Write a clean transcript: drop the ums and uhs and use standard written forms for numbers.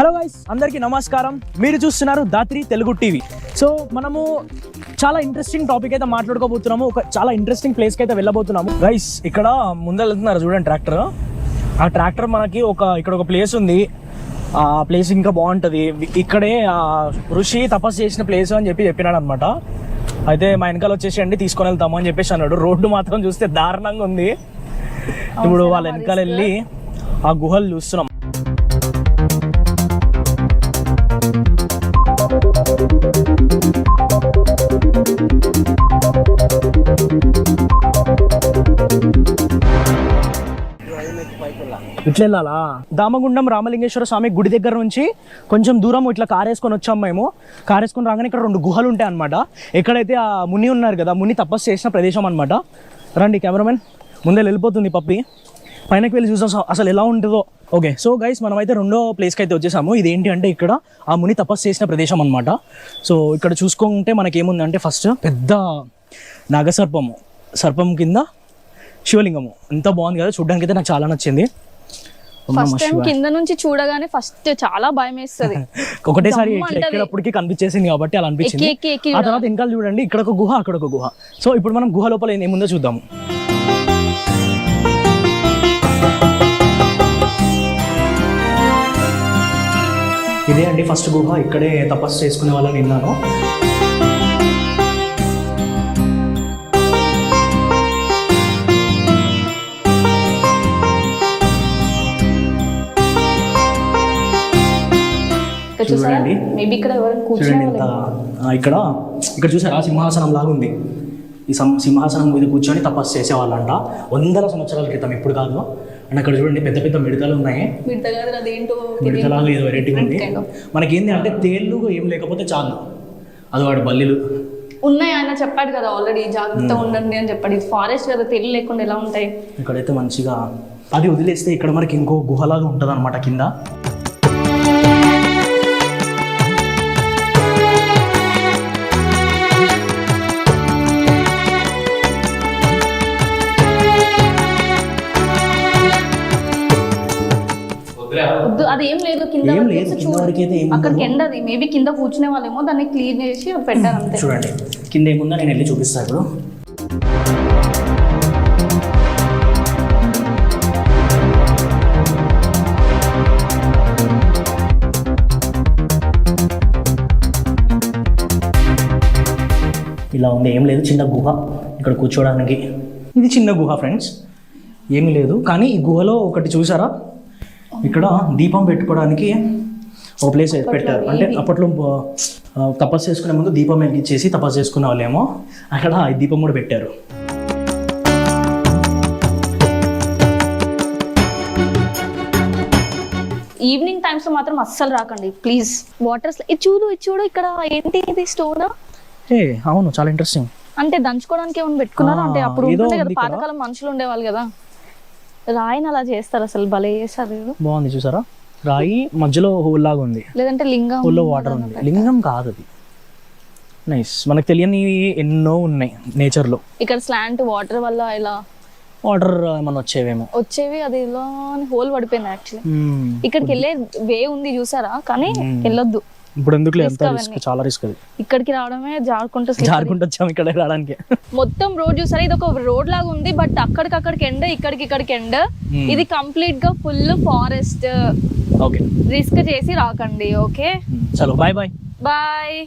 Hello guys, అందరికీ నమస్కారం. మీరు చూస్తున్నారు దాత్రి తెలుగు టీవీ. సో మనము చాలా ఇంట్రెస్టింగ్ టాపిక్ అయితే మాట్లాడుకోబోతున్నాము. ఒక చాలా ఇంట్రెస్టింగ్ ప్లేస్కి అయితే వెళ్ళబోతున్నాము. గైస్, ఇక్కడ ముందర వెళ్తున్నారు చూడండి ట్రాక్టర్. ఆ ట్రాక్టర్ మనకి ఇక్కడ ఒక ప్లేస్ ఉంది. ఆ ప్లేస్ ఇంకా బాగుంటుంది. ఇక్కడే ఋషి తపస్సు చేసిన ప్లేస్ అని చెప్పినాడు అనమాట. అయితే మా వెనకాల వచ్చేసి తీసుకొని వెళ్తాము అని చెప్పేసి అన్నాడు. రోడ్డు మాత్రం చూస్తే దారుణంగా ఉంది. ఇప్పుడు వాళ్ళ వెనకాల వెళ్ళి ఆ గుహలు చూస్తున్నాం. ఇట్లా వెళ్ళాలా? దామగుండం రామలింగేశ్వర స్వామి గుడి దగ్గర నుంచి కొంచెం దూరం ఇట్లా కారేసుకొని వచ్చాం మేము. కారేసుకొని రాగానే ఇక్కడ 2 గుహలు ఉంటాయి అనమాట. ఎక్కడైతే ఆ ముని ఉన్నారు కదా, ముని తపస్సు చేసిన ప్రదేశం అనమాట. రండి కెమెరామెన్, ముందే వెళ్ళిపోతుంది పప్పి. పైనకి వెళ్ళి చూసాం అసలు ఎలా ఉంటుందో. ఓకే, సో గైస్, మనమైతే 2వ ప్లేస్కి అయితే వచ్చేసాము. ఇది ఏంటి అంటే ఇక్కడ ఆ ముని తపస్సు చేసిన ప్రదేశం అనమాట. సో ఇక్కడ చూసుకుంటే మనకేముంది అంటే ఫస్ట్ పెద్ద సర్పం కింద శివలింగము. ఎంత బాగుంది కదా, చూడడానికి అయితే నాకు చాలా నచ్చింది. ఫస్ట్ టైం కింద నుంచి చూడగానే ఫస్ట్ చాలా భయం వేస్తుంది. ఒకటేసారి ఎక్కేటప్పటికి కనిపించేసింది కాబట్టి అలా అనిపించింది. ఆ తర్వాత ఇంకా చూడండి, ఇక్కడ ఒక గుహ, అక్కడ ఒక గుహ. సో ఇప్పుడు మనం గుహ లోపల ఏముందో చూద్దాము. ఇదే అండి ఫస్ట్ గుహ. ఇక్కడే తపస్సు చేసుకునే వాళ్ళని విన్నాను. చూడండి, ఇక్కడ చూసారా సింహాసనం లాగా ఉంది. ఈ సింహాసనం మీద కూర్చొని తపస్సు చేసేవాళ్ళంట 100 సంవత్సరాల క్రితం, ఇప్పుడు కాదు. అండ్ అక్కడ చూడండి పెద్ద పెద్ద మిడతలు ఉన్నాయి. మిడతలాగా ఏదో వెరైటీ ఉంది. మనకేంది అంటే తేళ్ళు ఏం లేకపోతే చాలు, అది వాడు బల్లిలు ఉన్నాయి. ఆయన చెప్పాడు కదా ఆల్రెడీ, జాగ్రత్తగా ఉండండి అని చెప్పాడు. ఇది ఫారెస్ట్ కదా, తేళ్ళు లేకుండా ఎలా ఉంటాయి. ఇక్కడైతే మంచిగా అది వదిలేస్తే ఇక్కడ మనకి ఇంకో గుహలాగా ఉంటుంది అనమాట కింద. అది ఏం లేదు, కింద అక్కడికి ఎండ. అది మేబీ కింద కూర్చునే వాళ్ళేమో దాన్ని క్లీన్ చేసి పెట్టారు అంతే. చూడండి కింద ఏముందో నేను వెళ్ళి చూపిస్తాను ఇప్పుడు. ఇలా ఉంది, ఏం లేదు, చిన్న గుహ ఇక్కడ కూర్చోడానికి. ఇది చిన్న గుహ ఫ్రెండ్స్, ఏమీ లేదు. కానీ ఈ గుహలో ఒకటి చూసారా, ఇక్కడ దీపం పెట్టుకోవడానికి ఒక ప్లేస్ పెట్టారు. అంటే అప్పట్లో తపస్సు చేసుకునే ముందు దీపం వెలిగించేసి తపస్సు చేసుకునే వాళ్ళేమో అక్కడ ఈ దీపం కూడా పెట్టారు. ఈవినింగ్ టైమ్స్ లో మాత్రం అస్సలు రాకండి ప్లీజ్. వాటర్ ఇది చూడు ఇక్కడ ఏంటి, ఇది స్టోన్. అవును, చాలా ఇంట్రెస్టింగ్. అంటే దంచుకోవడానికి ఏమైనా పెట్టుకున్నారా? అంటే అప్పుడు ఉంటుండే కదా, పాతకాలం మనుషులు ఉండేవాళ్ళు కదా, రాయిని అలా చేస్తారు. అసలు భలే చేస్తారు. బాగుంది చూసారా, రాయి మధ్యలో హోల్ లాగా ఉంది, లేదంటే లింగం, హోల్లో వాటర్ ఉంది. లింగం కాదు అది. నైస్. మనకు తెలియని ఎన్నో ఉన్నాయి నేచర్ లో. ఇక్కడ స్లాంట్ వాటర్ వల్ల ఇలా వాటర్ ఏమన్నా వచ్చేవి, అది ఇలా హోల్ పడిపోయింది. యాక్చువల్లీ ఇక్కడికి వెళ్ళే వే ఉంది చూసారా, కానీ వెళ్ళొద్దు ఇప్పుడు. ఎందుకు చాలా రిస్క్ అది. ఇక్కడికి రావడమే జారుకుంటూ వచ్చాము ఇక్కడ రావడానికి. మొత్తం రోడ్ చూసారా, ఇది ఒక రోడ్ లాగా ఉంది. బట్ అక్కడికి ఎండ్, ఇక్కడికి ఎండ్. ఇది కంప్లీట్ గా ఫుల్ ఫారెస్ట్. ఓకే, రిస్క్ చేసి రాకండి. ఓకే, చలో బాయ్ బాయ్.